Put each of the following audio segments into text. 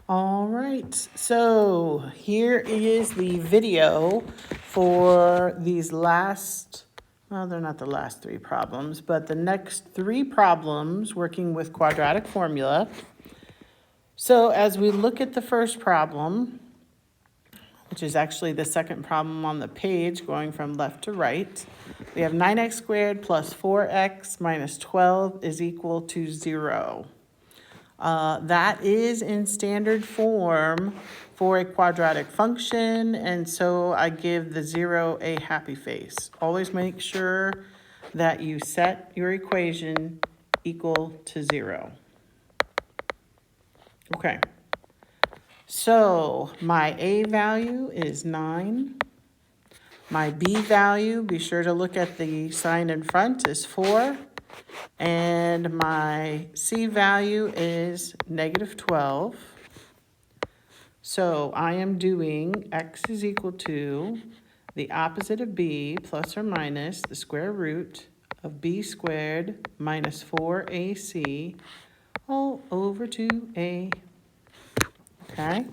All right, so here is the video for these last, well, they're not the last three problems, but the next three problems working with quadratic formula. So as we look at the first problem, which is actually the second problem on the page going from left to right, we have 9x squared plus 4x minus 12 is equal to 0. That is in standard form for a quadratic function, and so I give the 0 a happy face. Always make sure that you set your equation equal to 0. Okay, so my a value is 9. My b value, be sure to look at the sign in front, is 4. And my c value is negative 12. So I am doing x is equal to the opposite of b plus or minus the square root of b squared minus 4ac all over 2a. Okay,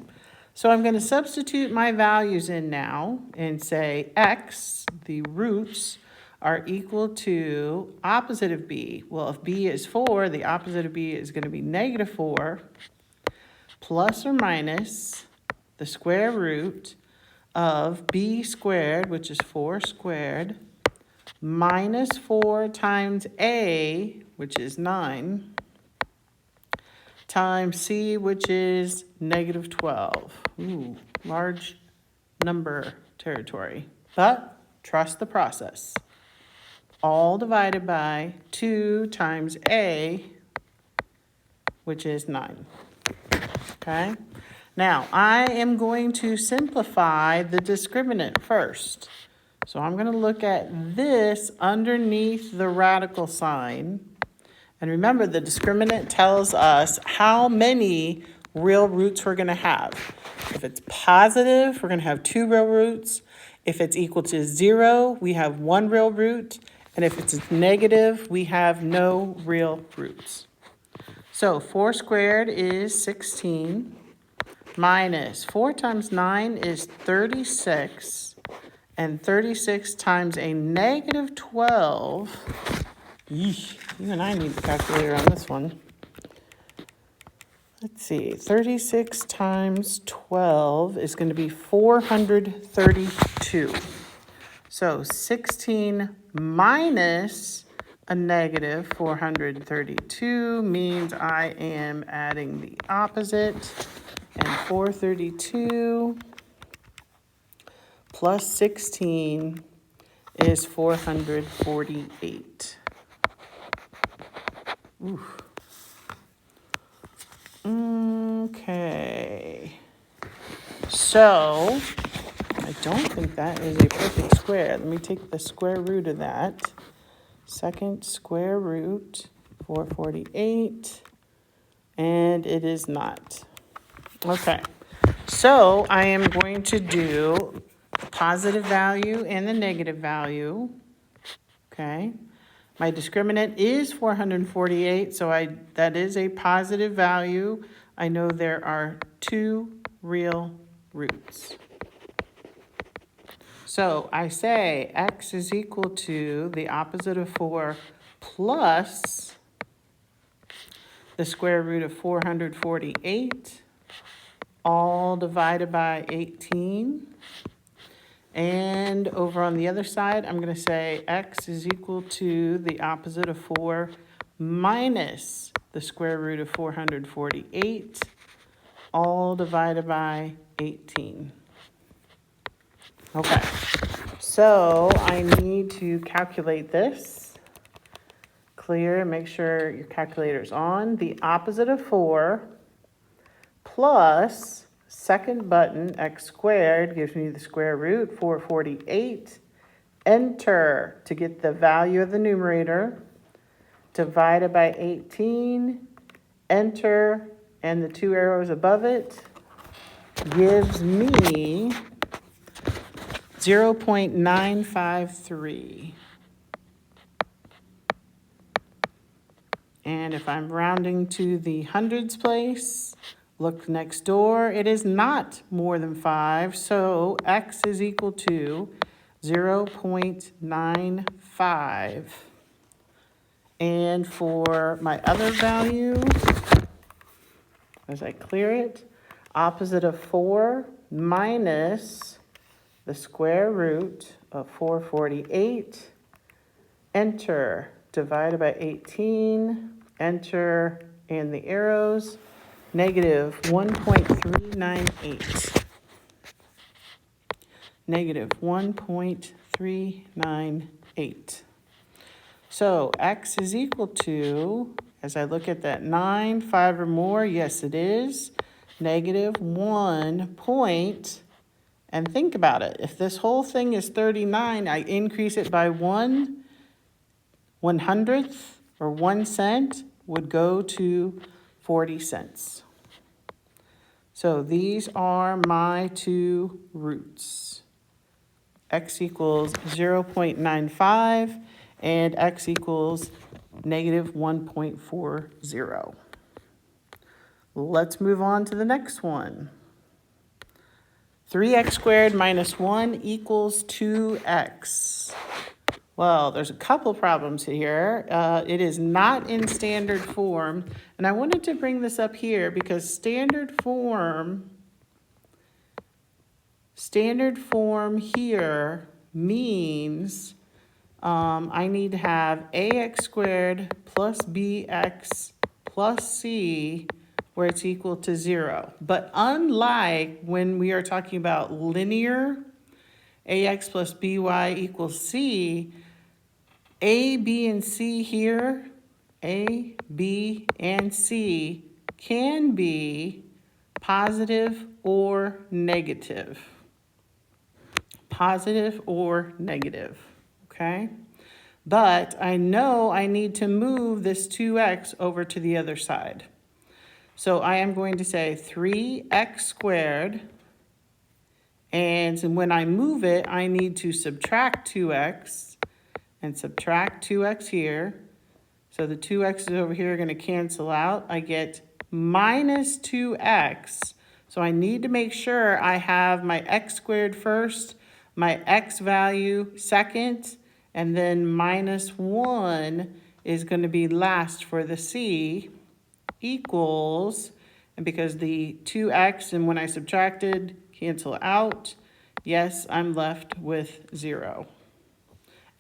so I'm going to substitute my values in now and say x, the roots, are equal to opposite of b. Well, if b is 4, the opposite of b is going to be negative 4 plus or minus the square root of b squared, which is 4 squared, minus 4 times a, which is 9, times c, which is negative 12. Ooh, large number territory. But trust the process. All divided by 2 times a, which is 9. Okay? Now, I am going to simplify the discriminant first. So I'm going to look at this underneath the radical sign. And remember, the discriminant tells us how many real roots we're going to have. If it's positive, we're going to have 2 real roots. If it's equal to 0, we have 1 real root. And if it's negative, we have no real roots. So 4 squared is 16, minus 4 times 9 is 36, and 36 times a negative 12, yeesh, even I need the calculator on this one. Let's see, 36 times 12 is going to be 432. So 16 minus a negative 432 means I am adding the opposite, and 432 plus 16 is 448. Oof. Okay. So I don't think that is a perfect square. Let me take the square root of that. Second square root, 448, and it is not. Okay, so I am going to do the positive value and the negative value. Okay, my discriminant is 448, so that is a positive value. I know there are 2 real roots. So I say x is equal to the opposite of 4 plus the square root of 448, all divided by 18. And over on the other side, I'm going to say x is equal to the opposite of 4 minus the square root of 448, all divided by 18. Okay, so I need to calculate this. Clear, make sure your calculator's on. The opposite of 4 plus second button, x squared, gives me the square root, 448. Enter to get the value of the numerator. Divided by 18. Enter, and the 2 arrows above it gives me 0.953. And if I'm rounding to the hundreds place, Look next door, it is not more than 5, so x is equal to 0.95. And for my other value, as I clear it, opposite of 4 minus the square root of 448, enter, divided by 18, enter, and the arrows, negative 1.398. Negative 1.398. So x is equal to, as I look at that 9, 5 or more, yes it is, negative 1 point, and think about it. If this whole thing is 39, I increase it by 1/100th or 1 cent would go to 40 cents. So these are my two roots. X equals 0.95 and x equals negative 1.40. Let's move on to the next one. 3x squared minus 1 equals 2x. Well, there's a couple problems here. It is not in standard form, and I wanted to bring this up here because standard form here means I need to have ax squared plus bx plus c where it's equal to 0. But unlike when we are talking about linear, ax plus by equals c, a, b, and c here, a, b, and c can be positive or negative. Positive or negative, okay? But I know I need to move this 2x over to the other side. So I am going to say 3x squared, and when I move it, I need to subtract 2x and subtract 2x here. So the 2x's over here are going to cancel out. I get minus 2x. So I need to make sure I have my x squared first, my x value second, and then minus 1 is going to be last for the c, equals, and because the 2x and when I subtracted cancel out, yes, I'm left with 0.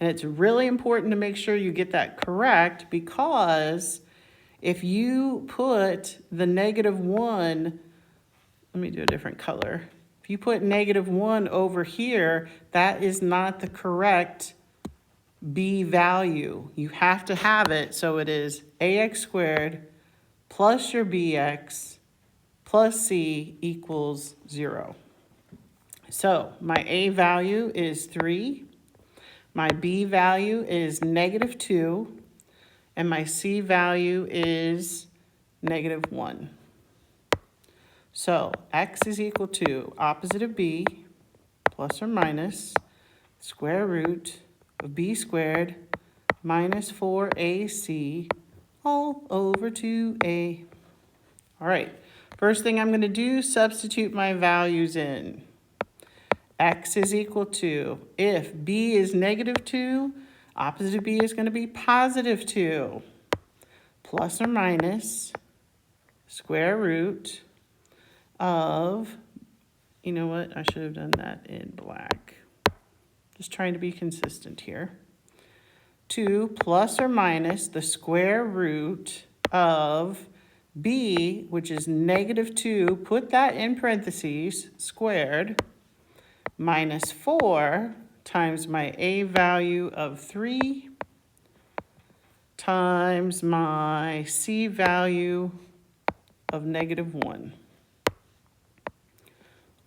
And it's really important to make sure you get that correct, because if you put the negative 1, let me do a different color. If you put negative 1 over here, that is not the correct b value. You have to have it so it is ax squared plus your bx plus c equals 0. So my a value is 3. My b value is negative 2, and my c value is negative 1. So x is equal to opposite of b plus or minus square root of b squared minus 4ac all over 2a. All right, first thing I'm going to do, substitute my values in. X is equal to, if b is negative 2, opposite of b is going to be positive 2, plus or minus square root of, you know what, I should have done that in black. Just trying to be consistent here. 2 plus or minus the square root of b, which is negative 2, put that in parentheses, squared, minus 4 times my a value of 3 times my c value of negative 1.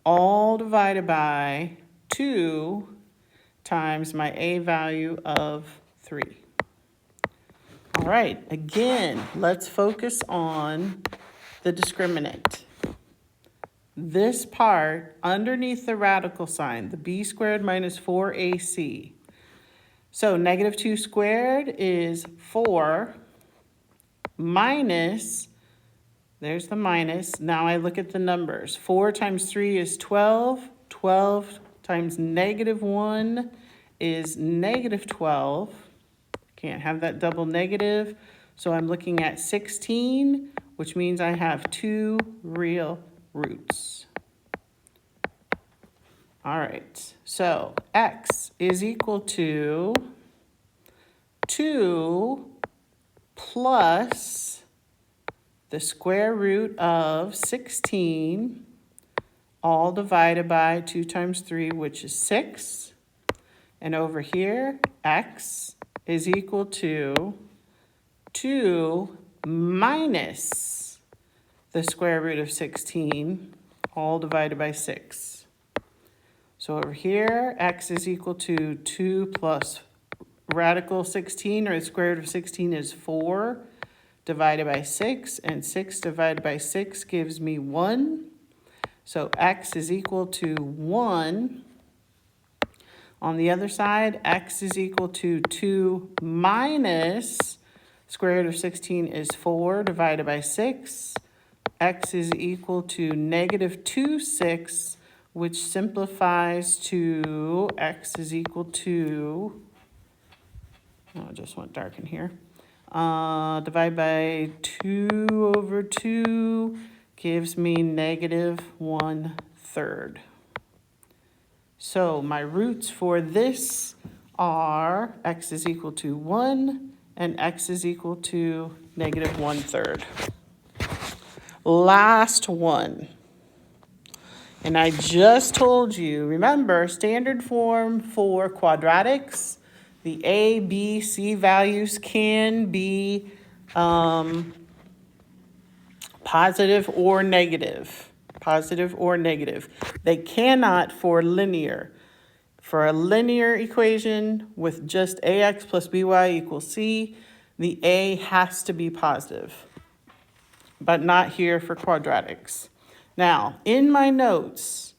All divided by 2 times my a value of 3. All right, again, let's focus on the discriminant. This part underneath the radical sign, the b squared minus 4ac. So negative 2 squared is 4 minus There's the minus. Now I look at the numbers. 4 times 3 is 12. 12 times negative 1 is negative 12. Can't have that double negative. So I'm looking at 16, which means I have 2 real roots. All right, so x is equal to 2 plus the square root of 16, all divided by 2 times 3, which is 6. And over here, x is equal to 2 minus the square root of 16, all divided by 6. So over here, x is equal to 2 plus radical 16, or the square root of 16 is 4, divided by 6, and 6 divided by 6 gives me 1. So x is equal to 1. On the other side, x is equal to 2 minus square root of 16 is 4 divided by 6. X is equal to negative 2 6, which simplifies to x is equal to, oh, I just went dark in here. Divide by 2 over 2 gives me negative 1/3. So my roots for this are x is equal to 1 and x is equal to negative 1/3. Last one. And I just told you, remember, standard form for quadratics, the a, b, c values can be positive or negative. Positive or negative. They cannot for linear. For a linear equation with just ax plus by equals c, the a has to be positive, but not here for quadratics. Now, in my notes,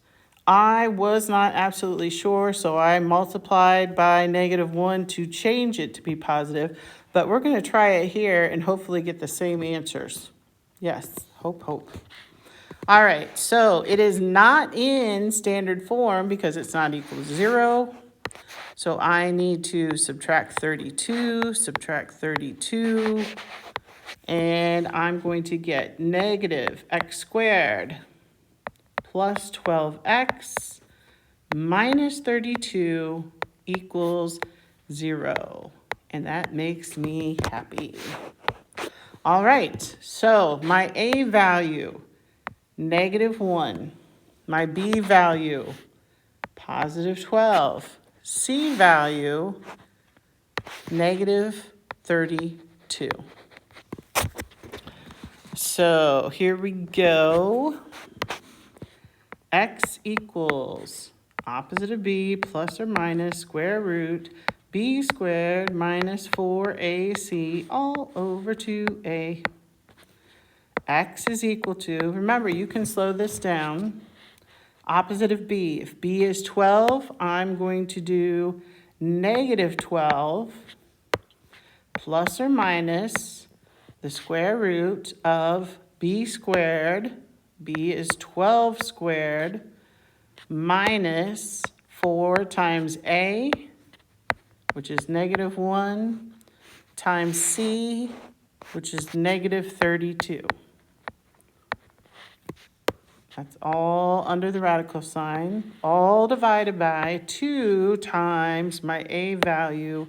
I was not absolutely sure, so I multiplied by negative 1 to change it to be positive, but we're going to try it here and hopefully get the same answers. Yes, hope, hope. All right, so it is not in standard form because it's not equal to 0. So I need to subtract 32, and I'm going to get negative x squared plus 12x minus 32 equals 0. And that makes me happy. All right, so my a value, negative 1. My b value, positive 12. C value, negative 32. So here we go. X equals opposite of b plus or minus square root b squared minus 4ac all over 2a. X is equal to, remember, you can slow this down, opposite of b. If b is 12, I'm going to do negative 12 plus or minus the square root of b squared, b is 12 squared, minus 4 times a, which is negative 1, times c, which is negative 32. That's all under the radical sign, all divided by 2 times my a value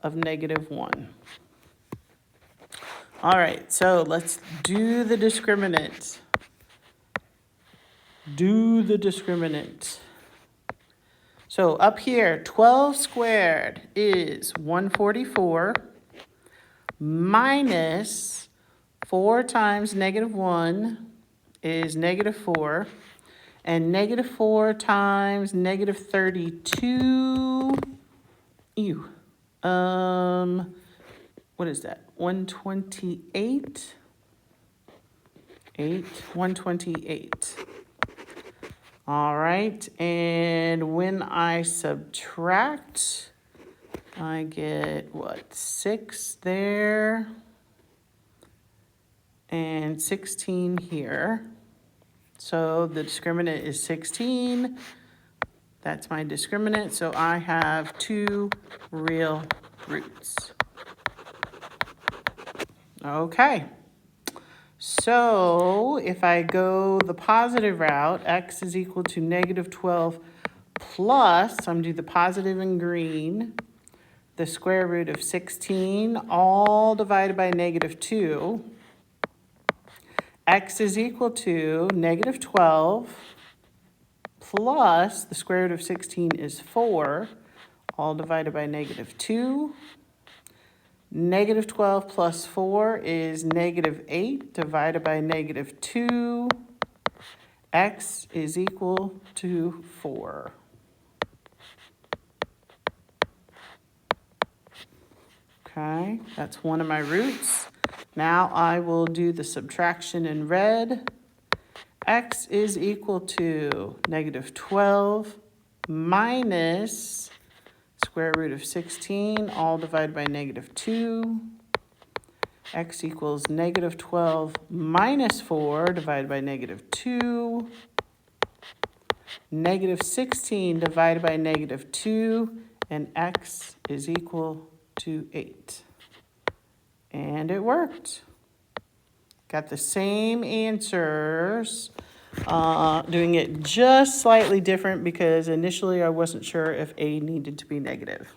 of negative 1. All right, so let's do the discriminant. Do the discriminant. So up here, 12 squared is 144 minus 4 times negative 1 is negative 4, and negative 4 times negative 32, what is that, 128? 128. All right, and when I subtract, I get, what, 6 there, and and 16 here. So the discriminant is 16. That's my discriminant, so I have 2 real roots. Okay. So if I go the positive route, x is equal to negative 12 plus, I'm going to do the positive in green, the square root of 16, all divided by negative 2. X is equal to negative 12 plus, the square root of 16 is 4, all divided by negative 2. Negative 12 plus 4 is negative 8 divided by negative 2. X is equal to 4. Okay, that's one of my roots. Now I will do the subtraction in red. X is equal to negative 12 minus square root of 16, all divided by negative 2. X equals negative 12 minus 4 divided by negative 2. Negative 16 divided by negative 2, and X is equal to 8. And it worked. Got the same answers, doing it just slightly different because initially I wasn't sure if A needed to be negative.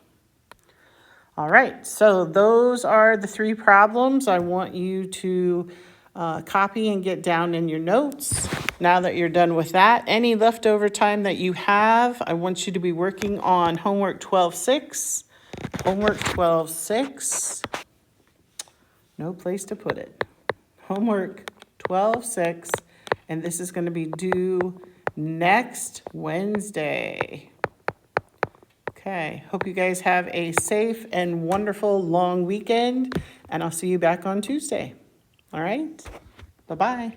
All right, so those are the 3 problems I want you to copy and get down in your notes. Now that you're done with that, any leftover time that you have, I want you to be working on homework 12-6. Homework 12-6, no place to put it. Homework 12-6, and this is going to be due next Wednesday. Okay, hope you guys have a safe and wonderful long weekend, and I'll see you back on Tuesday. All right, bye-bye.